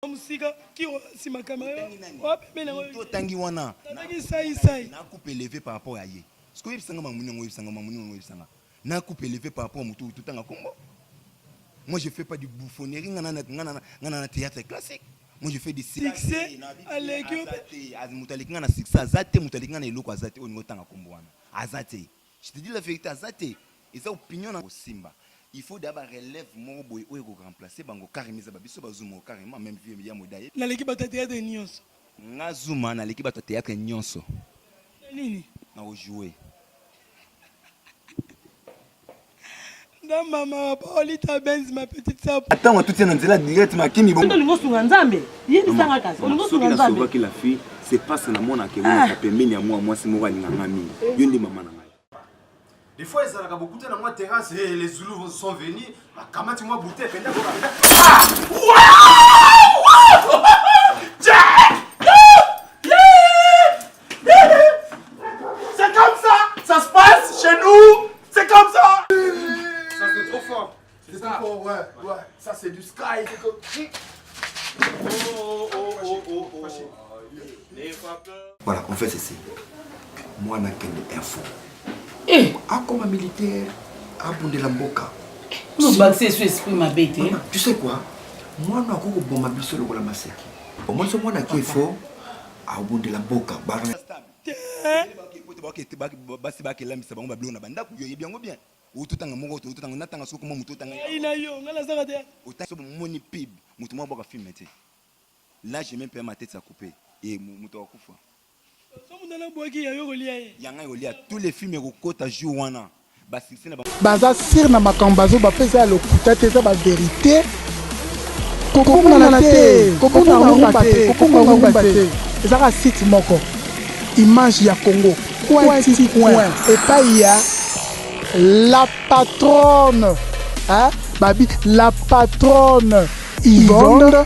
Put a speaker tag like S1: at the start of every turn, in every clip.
S1: Musika kiro si ma caméra wapi mena
S2: to tangi wana
S1: tangi sai
S2: na coupe élevé par rapport à ye ce que yebisanga mamuni ngo yebisanga na coupe élevé par rapport à mutu tout tanga kombo. Moi je fais pas du bouffonnerie ngana théâtre classique. Moi je fais des
S1: succès à l'équipe
S2: mutaliki ngana succès azate mutaliki ngana eloko azate au niveau tanga kombo wana azate. Je te dis la vérité azate et ça opinion na Simba. Il faut d'abord relève mon boy ou ego remplacer bango carrément ça biso bazuma carrément même vieux ya modaye
S1: na l'équipe de théâtre nyonso
S2: ngazuma na l'équipe de théâtre nyonso
S1: nini
S2: na jouer
S1: na mama Pauli ta benz ma petite sœur
S2: attends on tout tient dans la direct ma kimi bon
S3: olingo sunga nzambe yini sanga kasi olingo sunga nzambe
S2: soki la fille c'est pas ça na mona ke mona pembeni ya moi si mo balinga ngami yo ndi mama na.
S4: Des fois, ils ont beaucoup de la terrasse et les Zoulous sont venus. Comment tu m'as bouté? C'est comme ça! Ça se passe chez nous! C'est comme ça! Ça, c'est trop fort. C'est trop fort, ouais. Ça, c'est du sky.
S2: Voilà, on fait ceci. Moi, je n'ai info. Comme un militaire, à Bundela Mboka.
S3: Non, bah, c'est ce esprit ma bête.
S2: Tu sais quoi? Moi, je n'ai pas bon biso le maseki. Moi, je suis un fort à Bundela Mboka. Là, j'ai même pas ma tête à couper. Et moutou akufa. Tous les films à jouer
S5: baza sir na makambazo ba pesa le kutate za ba vérité kokona na te kokona ngomba te ezaka site moko image ya Congo point et pas il y a la patronne hein babi la patronne Yvonne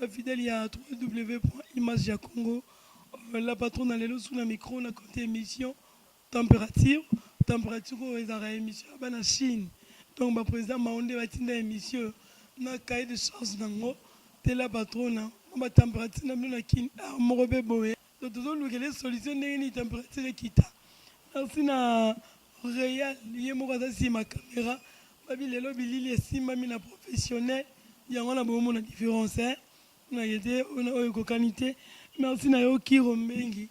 S1: la fidèle ya www.imageyacongo la patronne alelo sous la micro na côté émission température aux émissions en Chine. Donc, le président Maonde va tenir émission dans le cahier de charge nango de la patronne. On va température na mino na kin morobe boé. Donc, nous allons les solutions de température kita. Merci na réel yemo kaza si ma caméra. Babi lelo bilili simba mina professionnel. Yango na bomo na différence hein. Na yete on a qualité. Merci na yo kiro mengi.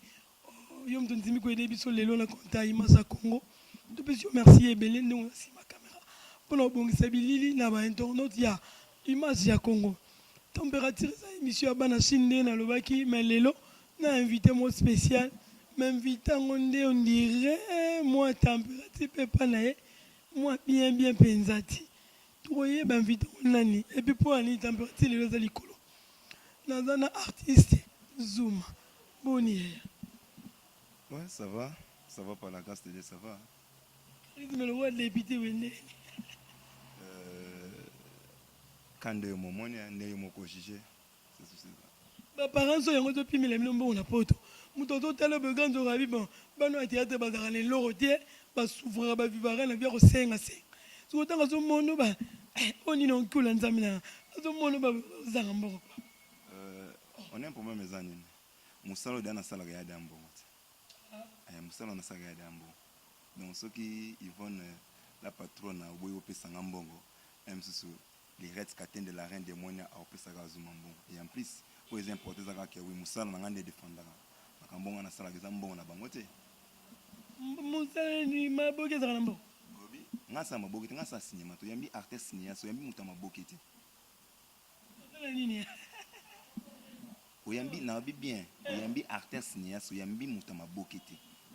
S1: Yo mtonzimi ko ede biso lelo na konta imasa Congo. Tout peux remercier Belé nous aussi ma caméra. Pour nous bongisa bilili na ba internaute ya image ya Congo. Température ça émission bana Chine na lobaki mais lelo na invité moi spécial. M'invite ngonde on dirait moi température peut pas na moi bien penzati. Troye ba invité nani et puis pour ani température lelo za likolo. Nazana artiste Zoom. Boni.
S2: Ouais, ça va par la grâce de Dieu, ça va.
S1: Mais le roi de l'épité,
S2: quand de moment, il y a un mot jugé.
S1: Mes parents sont en train de filmer les noms de poto. Mon tonton tel le grand de Rabi, bon, nous a théâtre bazar les lorotiers, bas souffrir, bas vivre, la vie au 5 à 5. Tout autant que ce monde, on y n'a qu'un l'ensamina. Ce monde, Zarambo.
S2: On est un problème, mes amis. Moussalo dans la salle de Yadambo. Moussalo dans la salle de Yadambo. Donc ceux qui vont la patronne au bout de Sangambongo, même sous les restes catènes de la reine des moyens à Opé Sagazumambo. Et en plus, pour les importer, ça oui, Moussalo n'a pas défendre. Makambongo na sala gizambo na bangote.
S1: Moussalo ni maboke zarambo.
S2: Ngasa maboke, ngasa cinéma. To yambi artiste cinéaste, yambi muta maboke te.
S1: Moussalo nini?
S2: Oyambi na bi bien, oyambi artiste cinéaste, oyambi muta maboke te.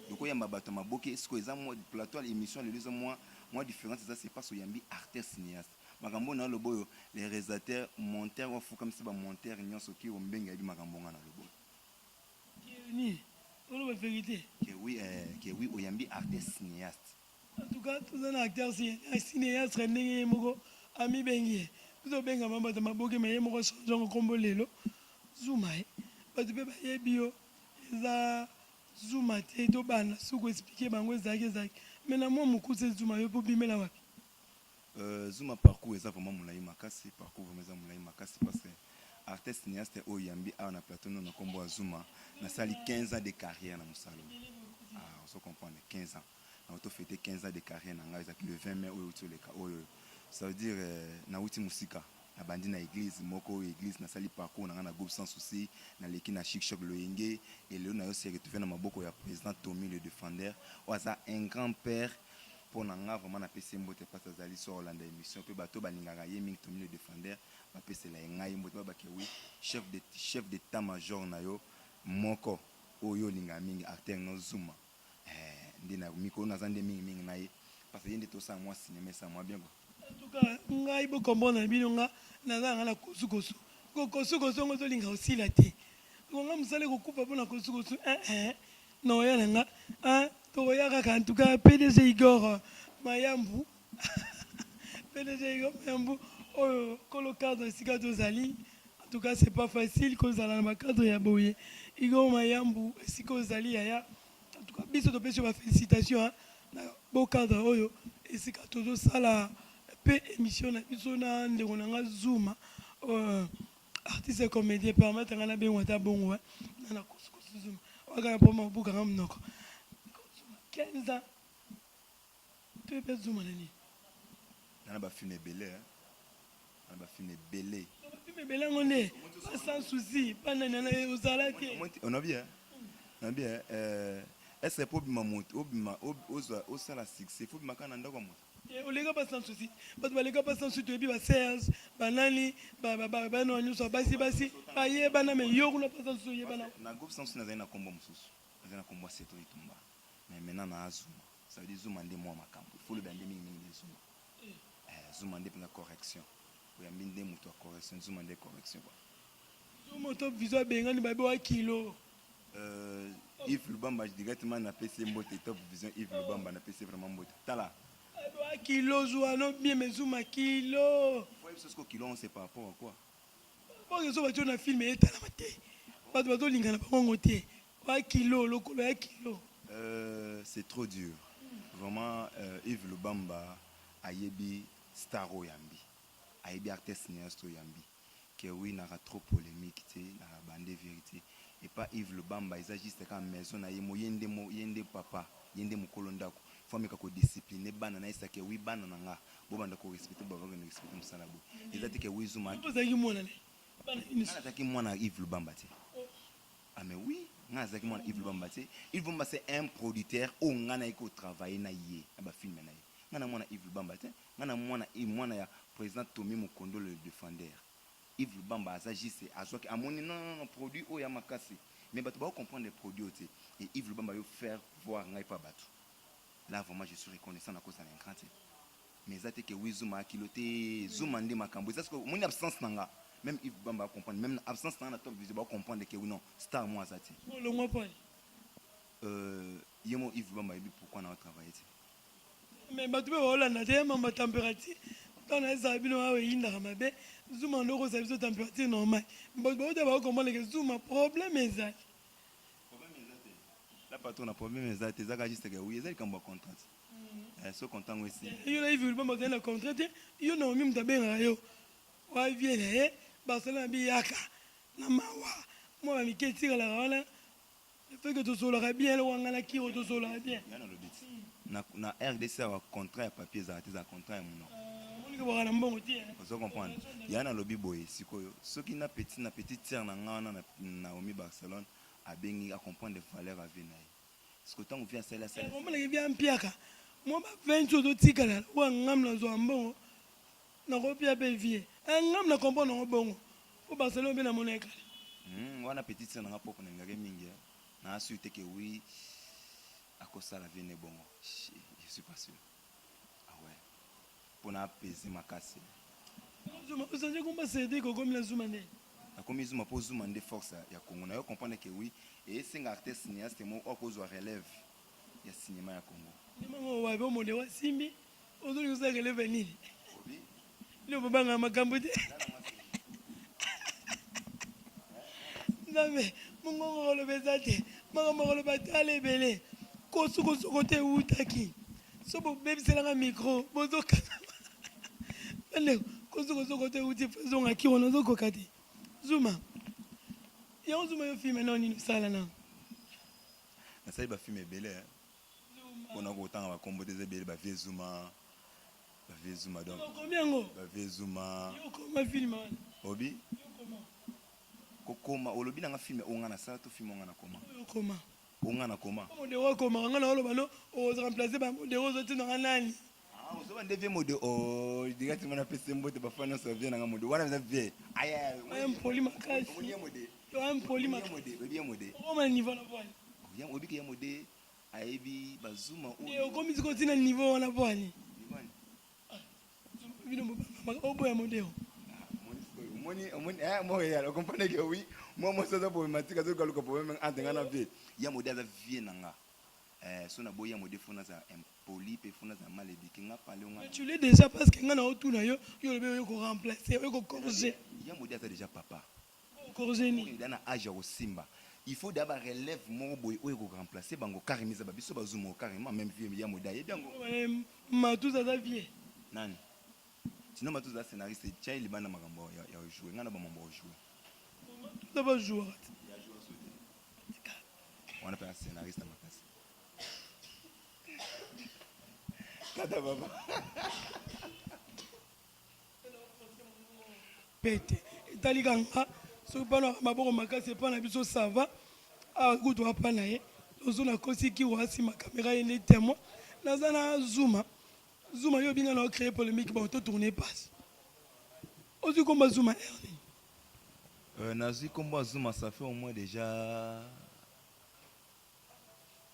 S2: Donc il y a ma bateau ma boque est-ce que les mois de plateau l'émission les deux mois différence ça c'est pas sur yambi artiste cinéaste makambo na le boyo les réalisateurs monteurs ou fou comme si ba monteur nyon so ki ombenga bi makambo na le boyo
S1: ni on va vérité
S2: que oui oyambi artiste cinéaste
S1: en tout cas tous un acteur cinéaste ndenge moko ami bengi tout benga mamba ma boque mais moko changeant kombo lelo zuma ba tu peux ba yebio za Zuma te to bana suko expliquer bango zaki mais na moi mukuse Zuma yo po bimela wapi
S2: Zuma parcours eza vraiment moulayi makasi parcours vraiment eza moulayi makasi parce que artiste cinéaste oyo yambi awa na plateau na kombo Zuma na sali 15 ans de carrière na musalo. On se comprend 15 ans. On a fêté 15 ans de carrière na ngai le 20 mai oyo toleka oyo. Ça veut dire na uti musika na bandi na église moko église na sali parcours na groupe sans souci na leki na chic choc loyenge et le na yo se retrouvé na maboko ya président Tommy le défendeur oza un grand-père pour nga vraiment na pesi mbote pas azali sur Hollande émission pe bato balingaka ye mingi Tommy le défendeur ba pesi la ngai mbote ba ke oui chef d'état-major na yo moko oyo linga mingi acteur no Zuma ndina miko na zande mingi na ye parce que yende to sa moi cinéma ça moi bien quoi.
S1: En tout cas, ngai bo komona bino nga nazanga na kosukosu. Ko kosukosu ngo tolinga osila te. Ngo musale ko kupa pona kosukosu no ya nga to ya ka en tout cas PDG Igor Mayambu. PDG Igor Mayambu kolo cadre sika tozali. En tout cas, c'est pas facile cause à la cadre ya boye. Igor Mayambu sika ozali ya. En tout cas, biso to pesi ba félicitations na bo cadre oyo et sika tozo sala peu émission na biso na ndeko na Zuma artiste comédien permettre ngana be ngata bongo na kosukosu Zuma waka po mabuka ngamnoko 15 ans tu peux Zuma nani
S2: na ba film belé na ba film belé
S1: film belé ngone sans souci pas nana ozala ke
S2: on a bien est-ce pour mamout au sala succès faut makana ndako moto
S1: olega pas sans souci parce que olega pas sans souci tu ba séance banani ba no nyuso basi ba ye bana me yo kuna pas sans souci ye bana
S2: na groupe sans souci na zina kombo mususu na zina kombo seto itumba mais maintenant na Zuma ça veut dire Zuma ndé moi makambo il faut le bande mingi Zuma Zuma ndé pour correction pour yambi ndé muto correction Zuma ndé correction quoi
S1: Zuma top visuel bengani ba be wa kilo
S2: Yves Lubamba directement na PC mbote top vision Yves Lubamba na PC vraiment mbote tala
S1: kilo Zouano bien mais Zuma kilo
S2: ouais parce que kilo on sait pas rapport à quoi
S1: pour que so bato na film eta la mate bato lingana bango te wa kilo lokolo ya kilo
S2: c'est trop dur vraiment Yves Lubamba ayebi staro yambi ayebi artiste cinéaste yambi que oui n'a trop polémique té na bande vérité et pas Yves Lubamba il s'agit juste comme maison na yende papa yende mukolo ndako faut me ko discipliner bana na isa ke oui bana na nga bo banda ko respecter ba va respecter musala bo ezati ke oui Zuma
S1: ozaki mona ne bana ini
S2: azaki mwana Yves Lubamba te ah mais oui nga azaki mwana Yves Lubamba te Yves Lubamba c'est un producteur o ngana iko travailler na ye ba film na ye ngana mwana Yves Lubamba te ngana mwana ya président Tommy Mukondo le défendeur Yves Lubamba azagisse azoki amoni non produit o ya makasi mais bato ba comprendre les produits te et Yves Lubamba yo faire voir ngai pa bato. Là, vraiment, je suis reconnaissant à cause de l'incrante. Mais ça, c'est que oui, Zuma a kiloté, Zuma a dit ma cambo. C'est ce que mon absence n'a même Yves Bamba comprendre, même absence n'a top visible comprendre que oui, non, star moi ça.
S1: Le mois pas.
S2: Yemo Yves Bamba, pourquoi on a travaillé.
S1: Mais ma tu vois, on a déjà ma température. Quand on a ça, bien on a eu une ramabe. Zuma on a reçu température normale. Mais bon, tu vas comprendre que Zuma problème est ça.
S2: La patron a problème mais ça tes aga juste que oui ils ont contrat so content aussi
S1: yo na Yves Lubamba na contrat yo na omi mtabenga yo wa viene Barcelona bi yaka na mawa moi ba miketi la wala fait que tout solo bien le wangala ki to solo bien
S2: yana lo bit na RDC wa contrat ya papier za tes contrat ya muno
S1: moni ko bana mbongo tie
S2: vous comprenez yana lo bi boye sikoyo soki na petit tiers na ngana na omi Barcelone a bengi à comprendre les valeurs à venir. Parce que tant qu'on vient celle-là, c'est...
S1: Comment les vient piaka? Moi, 20 choses de tigala, ou un ngam na zoambon, na repia bevier. Un ngam na comprendre en bon. Au Barcelone, bien à mon école.
S2: On a petit sœur, on a pas pour n'engager mingi. On a su que oui, à cause ça la vie n'est bon. Je suis pas sûr. Ah ouais. Pour n'apaiser ma casse.
S1: Vous savez comment c'est dit que comme la Zoumane?
S2: La commission m'a posé une force ya Congo. On a compris que oui et c'est un artiste cinéaste moi au cause de relève il y a cinéma ya Congo.
S1: Ni maman wa ba mo de wa simbi ozo yo sa relève ni. Oui. Le baba nga makambo te. Non mais mon ngolo le bezate. Makambo le batale belé. Kosu kote utaki. So bo baby c'est la micro bozo kana. Ande kosu kote uti faisons aki on ozo kokati. Zuma. Il y a un film non il sala na.
S2: Na sai ba film belé. On a autant va combo des belé ba vie Zuma. Ba vie Zuma donc.
S1: Combien go?
S2: Ba vie Zuma.
S1: Yo comment film?
S2: Obi? Kokoma olobi na film onga na sa to film onga na koma.
S1: Yo comment?
S2: Onga na koma.
S1: Modèle comment? On a lo on remplacer ba modèle autres na nani?
S2: Ah, on va deviner modèle oh, directement na PC mbote ba fana ça vient na modèle. Wana vie. Aïe.
S1: Un poli makasi.
S2: On y modèle.
S1: Yo un poli makasi.
S2: Bien modèle.
S1: Comment niveau na voile?
S2: Bien obi ki ya modèle. Aibi bazuma o.
S1: Et comme tu continues niveau na voile. Vino mbo ya modèle.
S2: Moi, vous comprenez que oui, moi, ça c'est problématique, c'est que le problème est en train de vivre. Il y a un modèle de vie, si on a beau y a un modèle impoli, il faut mal éduqué.
S1: Tu l'es déjà parce que on a autour de yo remplacer, yo corriger.
S2: Il y a un modèle déjà papa.
S1: Corriger ni.
S2: Il y a un âge au Simba. Il faut d'abord relève mon boy ou remplacer bango carrément ça babiso bazumo carrément même vie il y a un modèle bien.
S1: Ma tout ça vie.
S2: Nani. Sinon, ma tous les scénaristes, c'est les bandes magambo, il y a joué, il y a mambo joué.
S1: Ça va jouer.
S2: On appelle un scénariste à ma place. Kada baba.
S1: Pete. Italiganga, so pas na maboko makasi pas na biso ça va. Ah, goût wa pas na ye. Ozona kosi ki wa si ma caméra est témoin. Nazana Zuma. Zuma yo binga na créer polémique ba to tourner passe. Ozu komba Zuma Ernie.
S2: Nazi komba Zuma ça fait au moins déjà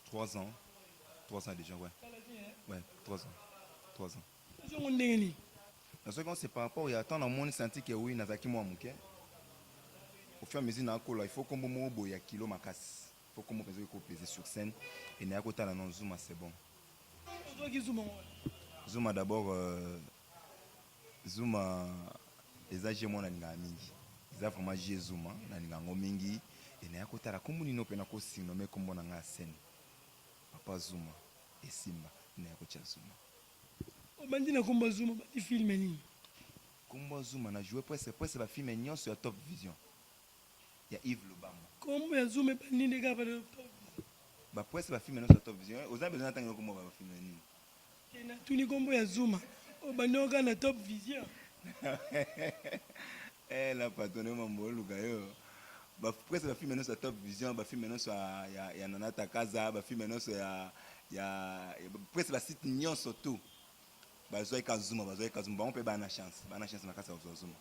S2: 3 ans. 3 ans déjà ouais. Ouais, 3 ans. 3 ans.
S1: Je on ndengeni.
S2: Parce que c'est par rapport il y a tant dans monde senti que oui nazaki moi muke. Au fur et à mesure na kola il faut kombo mo boya kilo makasi. Il faut kombo peser sur scène et na kota na non Zuma c'est bon.
S1: Toi qui Zuma.
S2: Zuma d'abord, Zuma, les âges mon n'anga mingi. Ils ont vraiment joué Zuma, n'anga mingi. Et n'a pas la commune no pena ko sino mais comme on a scène. Papa Zuma et Simba n'a pas Zuma.
S1: O bandi na komba Zuma bandi film ni.
S2: Komba Zuma na joué presque la film nyon sur Top Vision. Il y a Yves Lobamba.
S1: Comment ya Zuma bandi de gars
S2: ba presque la film sur Top Vision. Aux gens besoin d'attendre comment va film ni.
S1: Na tuni kombo ya Zuma o bandoka na Top Vision.
S2: La patronne mambo lukayo ba presque la film sur Top Vision ba film sur ya Nanata Kaza ba film sur ya presque la site nyon surtout ba zoe ka Zuma on peut ba na chance na kasa Zuma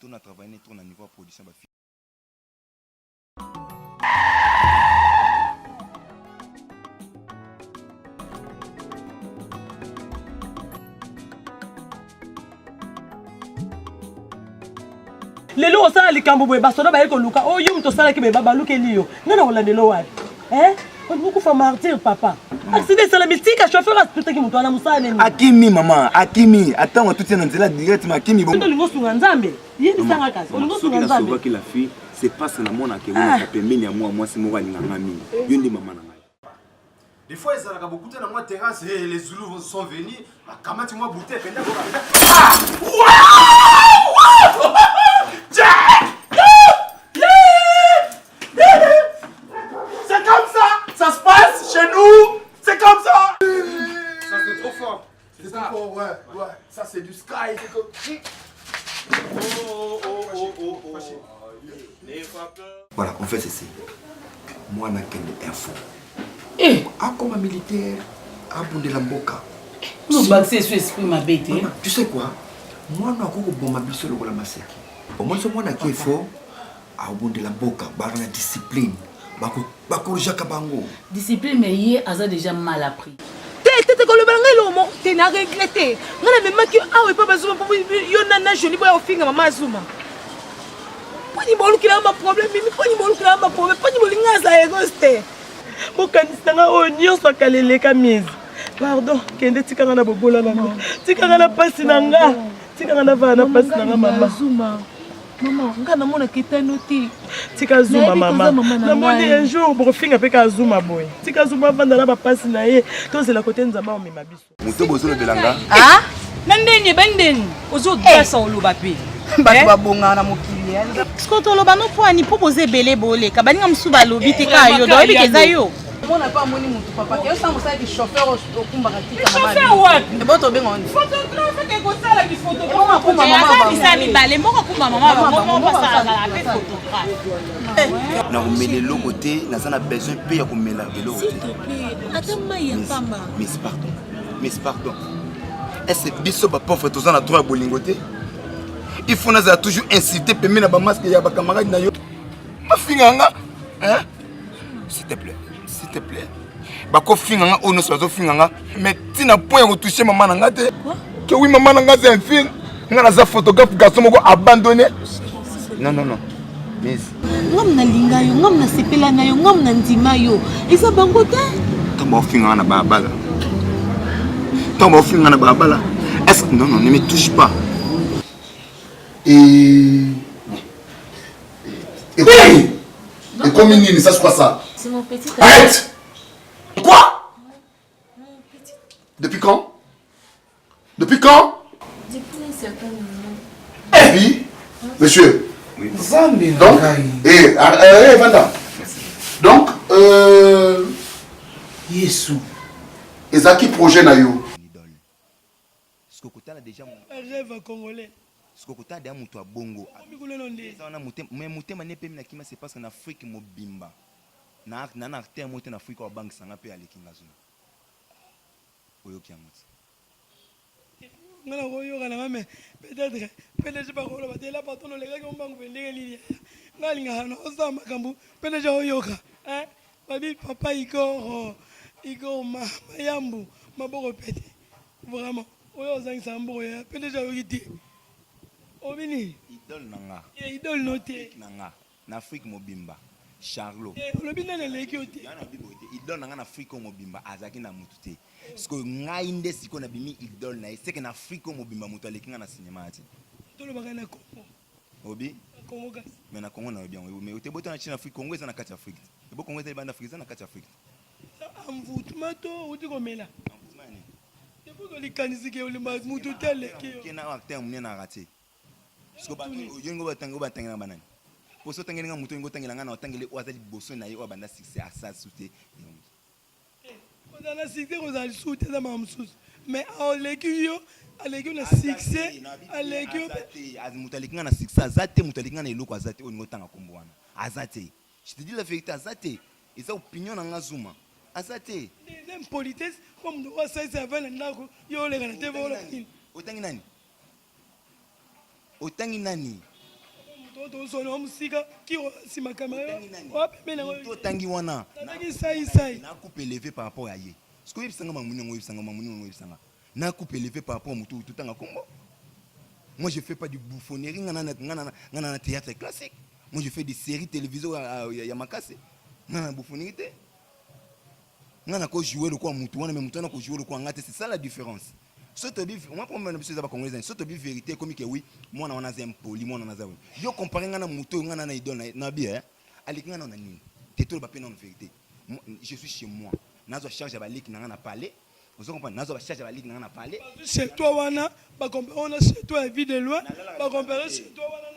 S2: on a travaillé tourne à niveau production ba
S3: lelo osala likambo boye basoda baye koluka oyo mto sala ke beba baluke liyo ngana olandelo wapi on beaucoup fa martyr papa accident c'est la mystique à chauffeur à tout qui mto ana musala nini
S2: akimi maman akimi attends tout est dans directement akimi bon
S3: lingo sunga nzambe yini sanga kazi lingo sunga nzambe
S2: sauver la fille c'est pas ça na mona ke on pembeni ya moi c'est moi nganga mini yondi maman na ngai.
S4: Des fois ils ont beaucoup de moi terrasse et les Zoulous sont venus comment tu moi bouteille penda c'est comme ça se passe chez nous, c'est comme ça. Ça c'est trop fort. C'est ça. Trop fort, ouais. Ça c'est du sky.
S6: Voilà, on fait ceci. Moi, je n'ai info. Comme militaire, à Bundelamboka.
S3: nous baxer sur esprit ma bête.
S6: Tu sais quoi? Moi, je n'ai pas de bisou le maseki. Au moins, moi, je n'ai fort à Bundelamboka, par la discipline. Bakuru Jakabango.
S3: Discipline, mais hier, a déjà mal appris.
S7: T'es colobangelo, t'es n'a regretté. On a même que ah oui, papa Zuma, yonana joli boy au fin maman Zuma. Pas ni bolu qui a un problème, mais pas ni bolu qui a un problème, pas ni bolu ngaza egoste.
S3: Bokanisanga onyo so kalele kamise. Pardon, kende tikanga na bobola na ngo. Tikanga na pasi na nga. Tikanga na vana pasi na nga mama.
S7: Zuma. Maman, ngana mona kitano ti.
S3: Tika Zuma mama. Na moni un jour bofinga pe ka Zuma boy. Tika Zuma vanda na ba pasi na ye. To c'est la côté nzamba o mema biso.
S2: Muto bozolo belanga.
S7: Ah? Nandeni bendeni. Ozo dasa oloba pe.
S8: Bato babonga na mokili.
S7: Skoto loba no po ani proposer belé bolé. Kabalinga msuba lobi te ka yo do yebi keza yo.
S8: Mona pa moni mutu papa. Ke sa musala ki chauffeur okumbaka tika mama.
S7: Chauffeur wapi?
S8: E boto benga oni.
S7: Photographe ke kosala ki photographe.
S8: Mama kumba mama.
S7: Bisa mibale moko kumba mama moko pasala la pe photographe.
S2: Na komela eloko te naza na besoin mpe ya komela eloko te.
S7: Ata mai ya pamba.
S2: Miss pardon est-ce que biso bapauvre toza na droit ya bolingo te il faut nazala toujours inciter pembe na bamaske ya bakamarade na yo bafinganga s'il te plaît bakofinganga oyo nyonso bazofinganga mais ntina point ya kotouche mama na nga te ke wi mama na nga c'est un film nga naza photographe garçon moko abandonné non miss
S7: ngam na linga yo ngam na sepela na yo ngam na ndima yo eza bango te
S2: ntango bafinganga na balabala est-ce que non ne me touche pas
S4: Et comme une ça c'est quoi ça?
S7: C'est mon petit.
S4: Arrête! Quoi? Depuis quand?
S7: Depuis un certain moment.
S4: Et puis, monsieur.
S2: Oui.
S4: Donc, Vanda. Donc,
S5: Yesu.
S4: Ezaki projet na yo.
S2: Skokota déjà
S1: rêve congolais.
S2: Skokota de mutu a bongo. Mais mutema ne pemi na kima c'est parce qu'en Afrique mobimba. Na acteur moto na Afrique wa bank sanga pe alekinga zuna. Oyo kiamuti.
S1: Ngana koyo kana mame peut-être pas ko ba tela patron le gars qui mbangu vendenge lili. Ngalinga hano osama kambu peut-être oyoka. Babi papa Igor mayambu maboko pete. Vraiment. Oyo zangisa mbo ya peut-être oyiti. Obini
S2: Idole nanga.
S1: Idole noté
S2: Nanga. Na Afrique mobimba. Charlot.
S1: Olobina na leki oté.
S2: Yana biboté. Idole nanga na Afrique mobimba azaki na mutu te. Parce que ngai nde siko na bimi idole na c'est que na Afrique mobimba mutu alekinga na cinéma ati.
S1: Tolo baka na Congo.
S2: Obi?
S1: Congo gas.
S2: Mais na Congo na bien mais oté boto na Chine Afrique Congo eza na kati Afrique. Et bo Congo eza banda Afrique eza na kati Afrique.
S1: Amvutuma to uti komela. Depuis que les canisés ont le mutu tel
S2: qui na acteur mne na raté. Parce que yengo batanga na banani. Pour ça tangeli nga mutu ngo tangela nga na tangeli oazali boso na ye o banda succès à ça souté.
S1: On a succès aux ali souté za mamsus. Mais on leki yo aleki na succès aleki
S2: az mutalikinga na succès azate mutalikinga na eloko azate o ngo tanga komboana. Azate. Je te dis la vérité azate. Et ça opinion na nga zuma. Azate.
S1: Des impolitesses comme de quoi ça c'est avant ndako yo le kana tebo la kin.
S2: Otangi nani?
S1: Toto sono musika ki sima caméra. Wapi na
S2: ngo otangi wana.
S1: Nataki sai.
S2: Na coupe élevé par rapport à ye. Ce que yebisanga mamuni ngo yebisanga. Na coupe élevé par rapport mutu tutanga kombo. Moi je fais pas du bouffonnerie ngana théâtre classique. Moi je fais des séries télévisées ya makase. Ngana bouffonnerie te. Ngana ko jouer le quoi mutu wana mais mutu na ko jouer le quoi ngate c'est ça la différence. Moi pour moi monsieur zaba congolais soto bi vérité comme que oui moi na wana poli moi na zawe yo comparer ngana mutu ngana na idole na bien aliki ngana na nini teto ba pena en vérité je suis chez moi nazo charge ba liki ngana parler vous comprenez nazo charge ba liki ngana parler
S1: chez toi wana ba comparer on a chez toi vie de loin ba comparer chez toi wana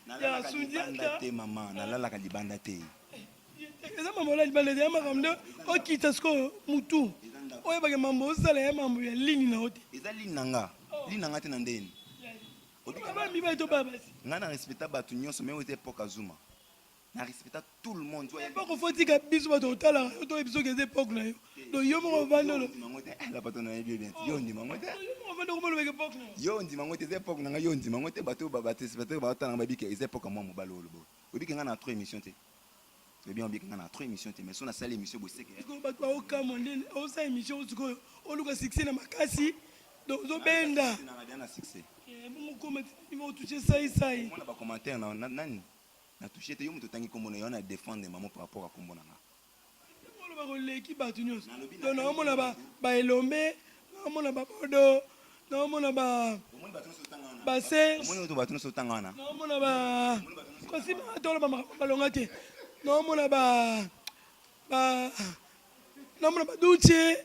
S1: na ya sundiata
S2: te maman na lala ka libanda te
S1: eza mambo la libanda te makamdo okita sko mutu oye bage mambo osala ya mambo ya ligne na ote
S2: eza ligne nanga te na ndeni
S1: ba mi ba to ba basi
S2: nga na respecta batu nyonso mais ote époque azuma na respecta tout le monde
S1: toi époque faut ka biso ba to tala to biso ke époque na yo do yo mo vandolo
S2: la pato na bien yo ndi mangote
S1: yo mo vandolo mo bege époque
S2: yo ndi mangote époque nanga yo ndi mangote bato ba respecta ba tala ba bike époque mo mobalo lo obi ke nga na 3 émission te c'est bien bien ngana 3 émissions mais son a salle émission boseke
S1: ko ba kwa okamande o sa émission ko oluka succès na makasi donc zo benda
S2: na succès
S1: mo comment il va toucher sai
S2: on a ba commentaire na nani na toucher te yo muto tangi kombo na yo na défendre maman par rapport à kombo na nga
S1: mo ba ko leki batu nyos donc na mo na ba elombe na mo na ba bodo na mo na ba se
S2: mo to batu no so tangana
S1: na mo na ba ko si ba to ba longa te nomona ba Duce,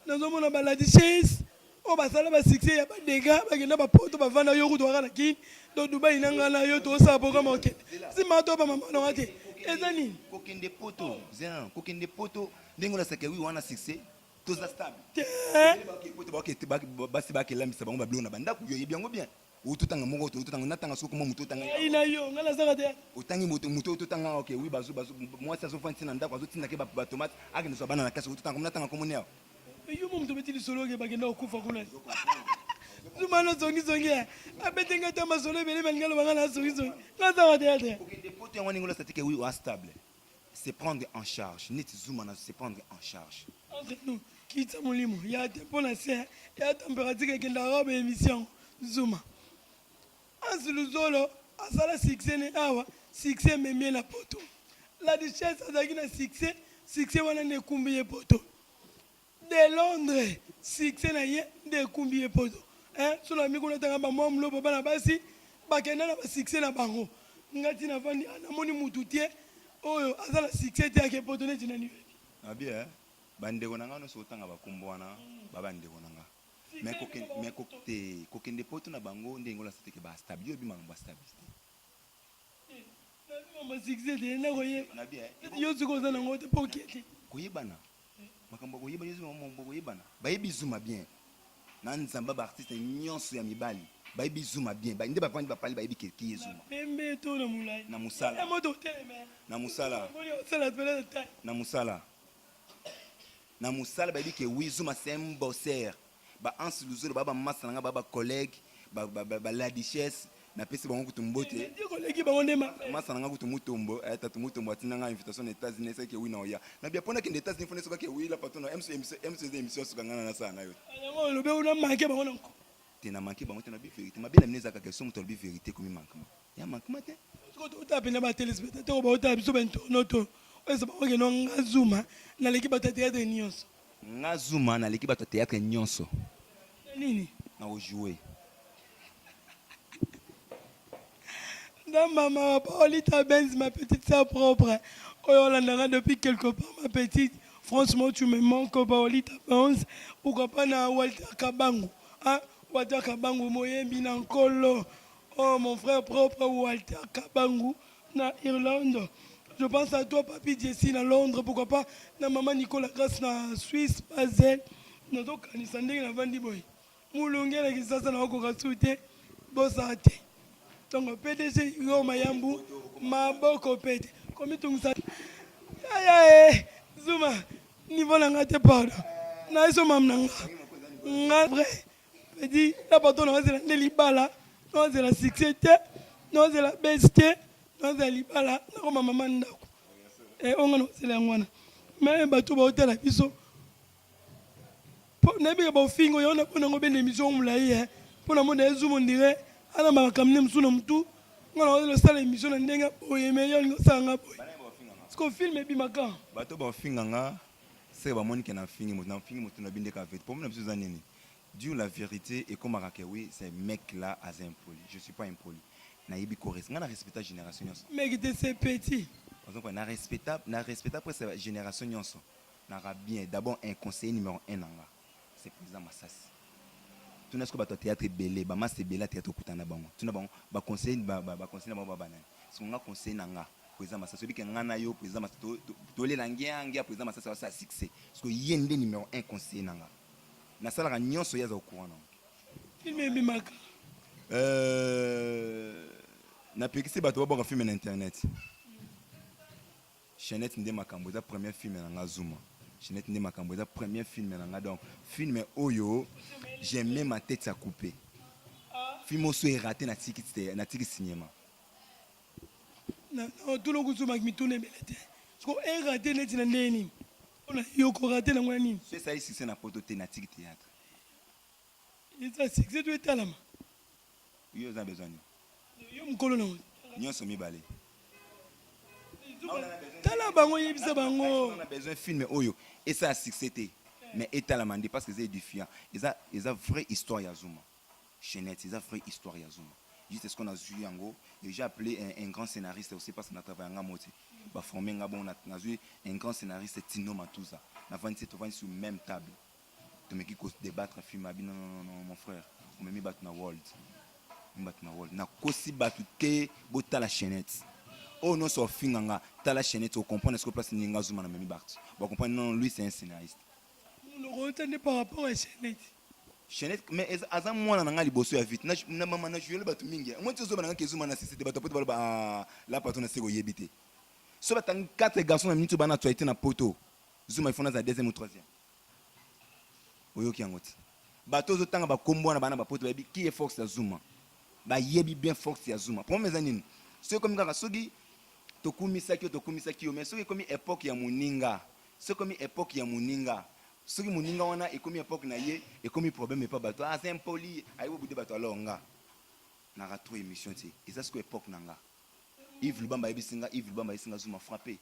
S1: nomona ba Ladies, oyo basala basuccès ya badega bakenda bapoto bavanda yo kutu waka na kini to dubai na ngai na yo tosala programe okende nsima to bamama nonga te eza nini
S2: kokende poto zena kokende poto ndenge olasaka wi wana succès toza stable basi bakelambisa bango babilo na bandako yoyebi yango bien ototanga moko ototanga natanga soko mo mutu otanga
S1: ina yo nga nazaka te
S2: otangi mutu ototanga ok wi bazo mwasi azofanda ntina ndako azotindaka batomate akende so bana na kasi ototanga natanga komoni awa
S1: yo mo mutu beti lisolo oke bakenda kokufa kuna zumano zongi abetenga ta masolo ebele balinga lobanga na zongi nga nazaka te ate
S2: kokende poto yango ndenge olasaka wi oa stable c'est prendre en charge neti zuma na c'est prendre en charge
S1: entre nous kitsa molimo ya te mpo na se ya température ekendaka ba émission zuma ansi luzolo asala succès ne awa succès memie na poto la duchesse azalaki na succès wana nde ekumbi ye poto de Londres succès na ye nde ekumbi ye poto so na mikuna tanga bamwa mulobo bana basi bakenda na basuccès na bango ngati na vandi namoni mutu tie oyo azala succès te yake poto neti nani
S2: abie bandeko na nga nyonso otanga bakombo wana babandeko na nga mais kokende poto na bango ndenge olasaka teke bastable yo bimanga bastabilité
S1: basuccès te na koyeba yo soki oza nango te mpo okete
S2: koyebana makambo koyeba yo koyebana bayebi zuma bien na nzamba baartiste nyonso ya mibali bayebi zuma bien nde bapandi bapali bayebi keki ye zuma
S1: pembe to na molai
S2: na mosala
S1: moto oteleme
S2: na mosala
S1: osala pele de taille
S2: na mosala bayebi ke wi zuma c'est un bosseur baansi luzolo baba masa nanga baba collègue la duchesse napesi bango kutu mbote
S1: koleki bango nde
S2: masa nanga kutu mutombo tatu mutombo atinanga invitation na États-Unis seke wi na oya na bia pona kende États-Unis fona soka ke wi la patona MC émission soka ngana na sana na yo
S1: yango lobe una manke bango nako
S2: tena manke bango tena bi vérité mabela mneza ka question muto bi vérité komi manquement ya manquement te
S1: ko to tapena ba téléspectateur ba ota biso ben tonoto oyo ba oke no ngazuma na leki ba théâtre nyonso
S2: ngazuma na leki ba théâtre nyonso
S1: nini
S2: na jouer
S1: non maman Paolita Benz ma petite sœur propre oyo landanga depuis quelque part ma petite franchement tu me manques Paolita Benz pourquoi pas na Walter Kabango Walter Kabango moyembi na nkolo oh mon frère propre Walter Kabango na Irlande je pense à toi papi Jessie na Londres pourquoi pas na maman Nicolas Grasse na Suisse Basel nazokanisa ndenge na vandi boy mulungela kisasa na okoka sute bosa te donc PDG yo mayambu maboko pete komi tungsa aya zuma niveau na ngate pardon na eso mamnanga nga vrai petit la bato na zela ndeli bala na zela succès na zela besté na zela libala na ko mama ndako onga no zela ngwana mais bato ba hôtel biso nayebi ba ofingo yo na pona ngo bende émission mulayi pona mo na ezumo ndire ana makamne msuna mtu ngana wale sala émission na ndenga boye meyo ngosanga boye sko film ebi maka
S2: bato ba ofinga nga c'est ba moni ke na fingi moto na binde ka vite pour moi na nini dire la vérité et comme que oui c'est mec là as impoli je suis pas impoli na yebi correct nga na respecta génération nyonso
S1: mec de c'est petit
S2: donc na respecta pour cette génération nyonso na bien d'abord un conseiller numéro 1 nanga c'est président Massasi tout n'est-ce que bato théâtre belé ba masse belé théâtre kutana bango tuna bango ba conseiller ba conseiller bango ba na ce qu'on a conseiller nanga président Massasi bi nga na yo président Massasi to le langia président Massasi ça succès parce que yende numéro 1 conseiller nanga na sala ka nyonso yaza au courant non
S1: film ebi maka
S2: na pekisi bato ba film na internet Chanette Ndé Makambo za premier film na Zuma Chanette Ndé Makambo za premier film na donc film oyo j'ai même ma tête à couper film oso est raté na tiki cinéma
S1: na tout le coup sur mitune belete ko est raté net na ndeni on a yoko raté na ngwana nini
S2: c'est ça ici c'est na poto te na tiki théâtre
S1: et ça c'est tout etalama
S2: yo za besoin
S1: yo mkolo na
S2: nyonso mibale
S1: tala bango yebisa bango
S2: on a besoin film oyo et ça succès mais etalama ndi parce que c'est édifiant ils a vraie histoire ya Zuma Chanette ils a vraie histoire ya Zuma juste ce qu'on a vu yango et j'ai appelé un grand scénariste aussi parce qu'on a travaillé en moti ba formé nga bon on a vu un grand scénariste Tino Matuza na 27 sur même table tu me qui cause débattre film abi non mon frère on me mis battre na world na kosi battu ke bota la chaînette oh non so finganga ta la chaînette on comprend ce que place ninga zuma na memi battu bon comprendre non lui c'est un scénariste
S1: le retenu par rapport à
S2: chaînette mais azan moi na ngali bosso ya vite na mama na jouer le battu mingi moi tu zo bananga kezuma na c'était battu poto ba la patron na seko yebité so batang 4 garçons na minute bana toité na poto zuma il faut na za deuxième ou troisième oyo ki angoti bato zo tanga ba kombo na bana ba poto ba qui est force ya zuma ba yebi bien force ya zuma pour mes anines c'est comme kaka soki tokumisaki mais soki comme époque ya muninga c'est comme époque ya muninga soki muninga wana et comme époque na ye et comme problème pas bato c'est impoli ayo bude bato alonga na ra trop émission ti et ça c'est époque nanga Yves Lubamba isinga zuma frappé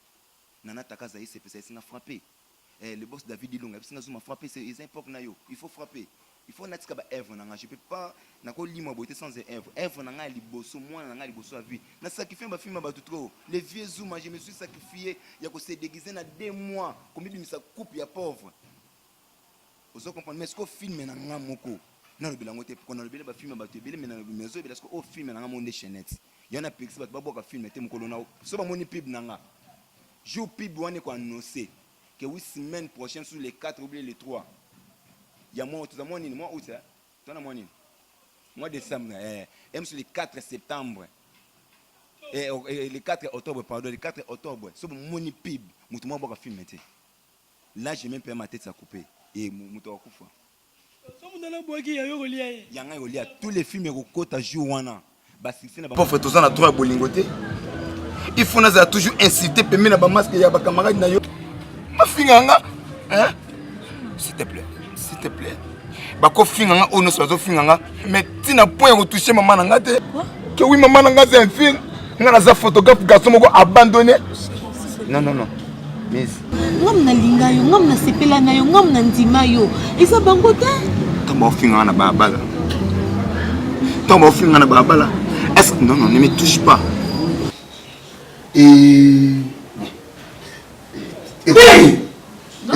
S2: nana takaza yi c'est isinga frappé le boss David Ilunga isinga zuma frappé c'est époque na yo il faut frapper. Il faut natika ba œuvre nanga je peux pas nako limo boité sans œuvre nanga liboso moi nanga liboso à vie na sacrifier ba film ba tout trop les vieux zuma je me suis sacrifié ya ko se déguiser na 2 mois comme il sa coupe ya pauvre vous comprenez mais ce que film nanga moko na le bilango te ko na le bilango ba film ba te belé mais na le mezo parce que au film nanga monde chaînette yana pix ba boka film te moko na so ba moni pib nanga jour pib wane ko annoncer que 8 semaines prochaines sur les 4 oubliez les 3 il y a moi, tout ça, moi, août, mois décembre, même sur le 4 septembre, et le 4 octobre, pardon, le 4 octobre, c'est mon pib, moi, je film. Là, j'ai même pas ma tête à couper. Et moi, tous les films, ils jouent. Il faut toujours inciter, masque, il y a des camarades. S'il te plaît. S'il te plaît. Bako finganga ono sozo finganga mais tina point retoucher maman nanga te. Que oui maman nanga c'est un film. Nga za photographe garçon moko abandonné. Non. Mais
S7: ngam na linga yo, ngam na sepela na yo, ngam na ndima yo. Isa bango te.
S2: Tamba finganga na babala. Est-ce non, ne me touche pas.
S4: Et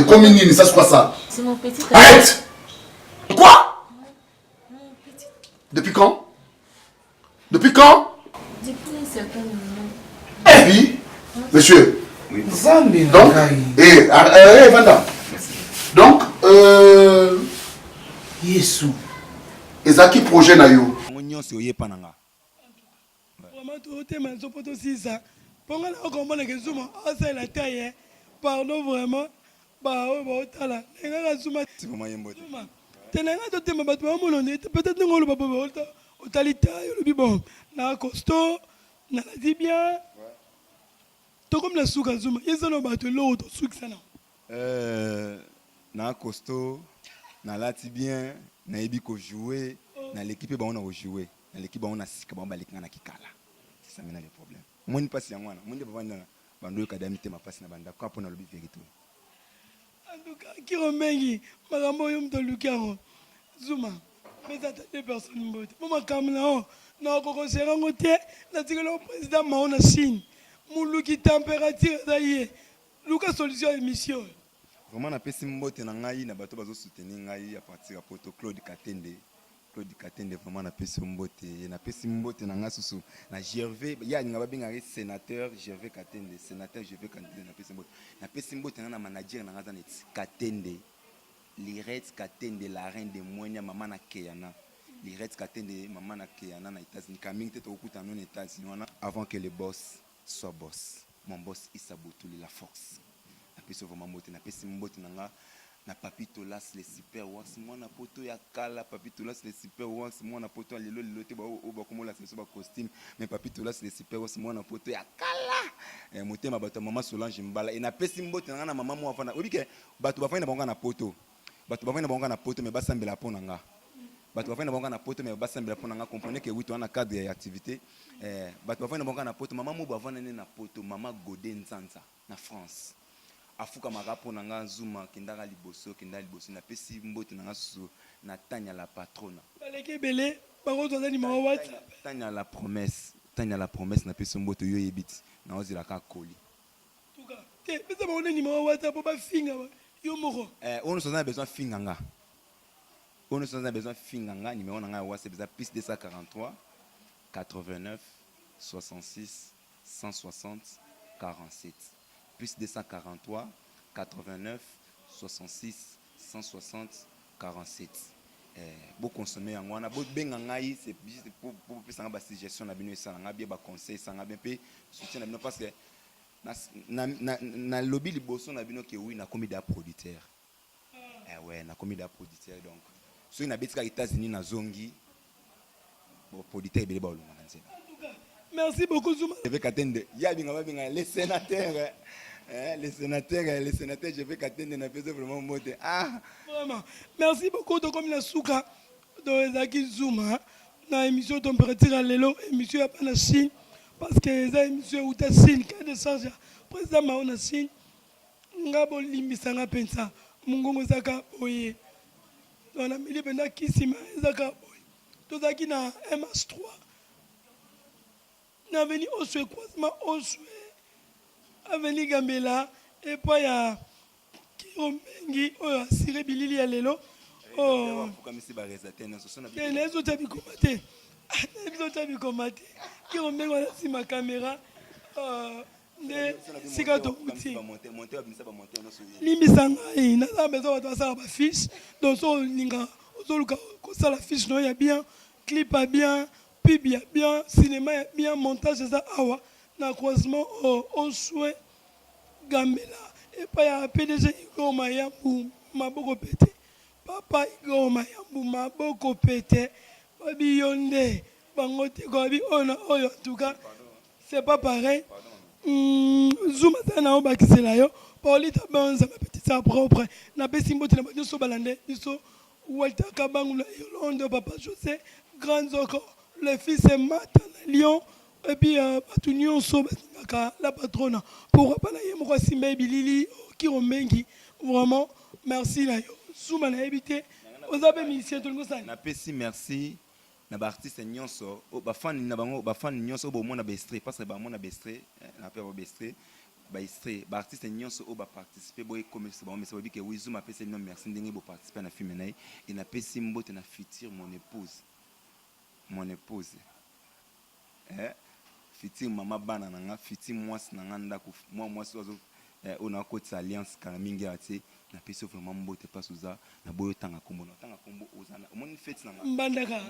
S4: comme une ça c'est quoi ça?
S7: C'est mon petit.
S4: Arrête! Quoi? Depuis quand? Depuis un certain moment. Et puis, monsieur.
S2: Oui.
S4: Donc, Vanda. Donc,
S5: Yesu.
S4: Ezaki projet na yo.
S1: Vraiment, tout le monde est poto sisa. Pendant la commande que Zuma, c'est la taille. Pardon vraiment. Bah, otala. Nenga Zuma.
S2: C'est vraiment un bon.
S1: Tenanga to tema bato ba monone peut-être ngolo baba otalita yo le bon. Na costaud, na la dit bien. To comme la souka Zuma, ezalo bato l'autre souka sana.
S2: Na costaud, na la dit bien, na ebi ko jouer, na l'équipe ba on a jouer. Na l'équipe ba on a sika ba balika na kikala. C'est ça maintenant le problème. Moi ni passe yango na, moi ni ba vanda bando kadamité ma passe na banda kwa pona lobi vérité.
S1: En tout cas, qui remet Marambo Yom de Lucaro Zuma, mais ça des personnes bonnes. Maman Kamla, non, quand c'est rencontré, la le président Mahona Chine, Moulouki température d'ailleurs, Lucas solution émission.
S2: Vraiment, na pesi mbote na ngai na bato bazo soutenir ngai à partir à poto Claude Katende vraiment na pesi mbote na ngai susu na Gervais ya ngaba binga sénateur Gervais Katende na pesi mbote na manager na ngazana Katende Lirette Katende la reine de Monia mama na Keyana Lirette Katende mama na Keyana na États-Unis kaming te okuta non États-Unis avant que le boss soit boss mon boss Isabotou la force na pesi vraiment mbote na pesi mbote na nga na Papito Las les super wax moi na poto ya kala Papito Las les super wax moi na poto lelo te ba o comme la c'est ba costume mais Papito Las les super wax moi na poto ya kala motema bato mama Solange Mbala et na pesi mbote na mama mo afana obike bato ba fana bango na poto mais basambela pona nga bato ba fana bango na poto mais basambela pona nga comprenez que oui to na cadre ya activité bato ba fana bango na poto mama mo ba fana na poto mama Godé Nzanza na France afuka marapo nanga Zuma kindaka liboso na pesi mbote nanga susu na Tanya la patrona
S1: baleke belé bango toza ni mawa wat
S2: Tanya la promesse na pesi mbote yo yebiti na ozila ka koli
S1: tuka te pesa bango ni mawa wat po ba finga yo moko
S2: on a besoin finganga On a besoin de finir numéro c'est plus 243 89 66 160 47 plus 243 89 66 160 47. Vous consommez en wana vous bengangai c'est pour faire une suggestion na bino ça nga bien ba conseil ça nga bien pe soutien na bino parce que na lobby liboso na bino ke oui na commis da producteur ouais na commis da producteur donc so na betika États-Unis na zongi bon producteur belé ba olunga nzela.
S1: Merci beaucoup Zouma.
S2: Je vais attendre ya binga les sénateurs les sénateurs, je vais qu'attendre na pesa vraiment mote. Ah,
S1: vraiment. Merci beaucoup de comme la souka de Zaki Zouma na émission température à l'élo émission à la Chine parce que ça émission où ta Chine cas de charge président maona Chine ngabo limbisa nga pensa mungongo zaka boye on a mis benda kisima zaka boye to zaki na MS3 na venu au souhait croisement au souhait Avenue Gambela et puis il y a Kiromengi Siré Bilili ya lelo
S2: oh comme si ba réalisateur na so na
S1: bien les autres bikomate les autres bikomate Kiromengi wala si ma caméra ne sikato uti
S2: monter no so
S1: limisanga ina za bezo watu wasala ba fiche donc so ninga ozoluka ko sala fiche no ya bien clip a bien pub ya bien cinéma ya bien montage ça awa na croisement au souhait Gambela et pas ya PDG Igor Mayambu maboko pété papa Igor Mayambu maboko pété babi yonde bangote ko bi ona oyo en tout cas c'est pas pareil Zouma sana obakisela yo Paulita Banza ma petite sœur propre na besimbo tena ba so balande biso Walter Kabangula Yolande papa José Grand Zoko le fils est Mata Lyon. Et puis, la patronne, pourquoi pas la yémo Simba Bilili, Kiromengi, vraiment, merci là. Souma na habité, vous avez mis ici tout le monde.
S2: Na pesi merci, na artiste nyonso, ba fan na bango, ba fan nyonso bo mona bestre, parce que ba mona bestre, na pe ba bestre, ba extrait, ba artiste nyonso o ba participer boy comme c'est bon mais ça veut dire que oui Zouma pesi non merci ndenge bo participer na film naï et na pesi mbote na futur mon épouse. Fiti mama bana nanga fiti mwasi nanga ndako mwasi wazo ona côté alliance karamingi ati na pesi vraiment mbote pas uza na boyo tanga kombo ozana omoni fete nanga
S1: mbandaka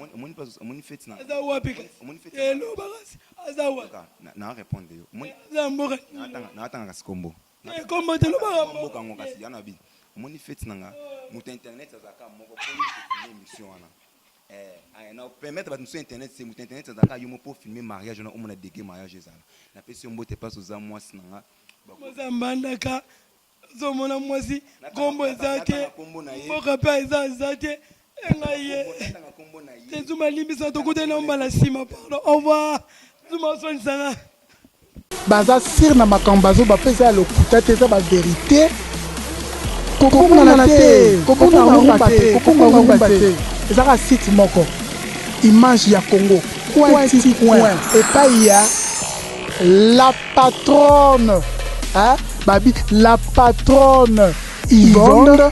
S2: omoni fete nanga
S1: aza wapi
S2: omoni fete
S1: hello bagasi aza wapi
S2: na répondre yo omoni
S1: za mboka
S2: na tanga kombo
S1: kombo te lo
S2: mboka ngo kasi yana bi omoni fete nanga muta internet azaka moko pour émission wana non permettre à sur internet c'est mon internet ça yo mo pour filmer mariage on a dégué mariage ça la personne mbote pas aux moi sinanga
S1: mozambandaka zo mona mwasi kombo ezate mboka pa ezate engaye te Zouma limbisa to kote na mbala sima pardon au revoir Zouma son sanga
S5: baza sir na makambazo ba pesa lokuta te za ba vérité kokona na te kokona rumba te ezaka site moko image ya Congo point et pas il y a la patronne hein babi la patronne Yvonne